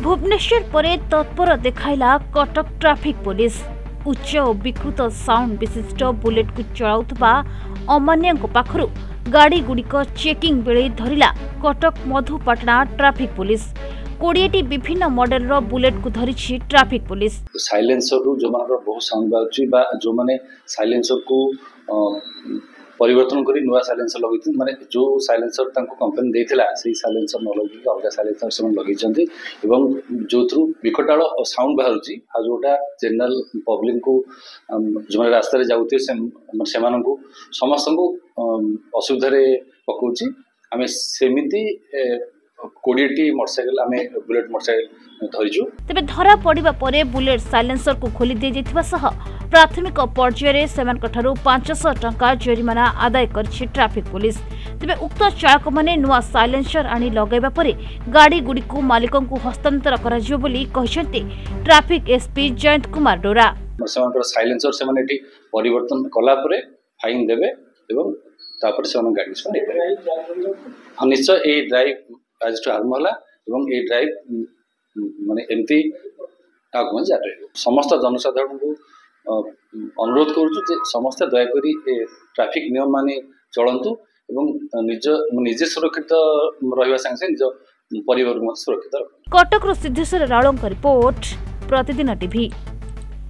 भुवनेश्वर परे तत्पर देखाइला Cuttack traffic police. उच्च और विकृत साउंड विशिष्ट बुलेट को चलाउथबा अमान्य पाखरु गाड़ी गुड़िक चेकिंग बेले धरिला कटक मधुपाटना ट्रैफिक पुलिस। 20टी विभिन्न मॉडल रो बुलेट को धरिछि ट्रैफिक पुलिस। साइलेंसर रु जो मानर बहुत साउंड बाउची बा जो माने साइलेंसर को परिवर्तन करी नुआ साइलेंसर लगैथि माने जो साइलेंसर तांको कंपनी देथिला सेही साइलेंसर न लगी अलगा साइलेंसर से लगै छथि एवं जो थ्रू विकटाळ साउंड बाहरुची आ जोटा जनरल पब्लिक को जो रास्ता रे जाउते से मानन को समस्त को असुविधा रे पकोची। आमे सेमिति 20टी मोटरसाइकिल आमे बुलेट मोटरसाइकिल धरिजु। तबे धरा पड़िबा परे बुलेट साइलेंसर को खोली दे जेथिबा सह प्राथमिक पर्यायर रे सेमान कठारु 500 टंका जरिमाना आदाय करछि ट्रैफिक पुलिस। तबे उक्त चालक माने नुआ साइलेंसर आनी लगाइबा परे गाड़ी गुडी को मालिकन को हस्तांतर करा जियो बोली कहिसंते ट्रैफिक एसपी जयंत कुमार डोरा। सेमान साइलेंसर से माने एठी परिवर्तन कला परे फाइन देबे एवं तापर सेमान गाड़ी से निश्चय ए ड्राइव आज टू आरंभ होला एवं ए ड्राइव माने एमती आगमन जारी समस्त जनसाधारण को अनुरोध करूँ समस्त दयाकोरी ट्रैफिक नियम माने चलतु एवं निजे सुरक्षित रहिबा संगे निज परिवार सुरक्षित। कटक रो सिद्धेश्वर राळों रिपोर्ट प्रतिदिन टीवी।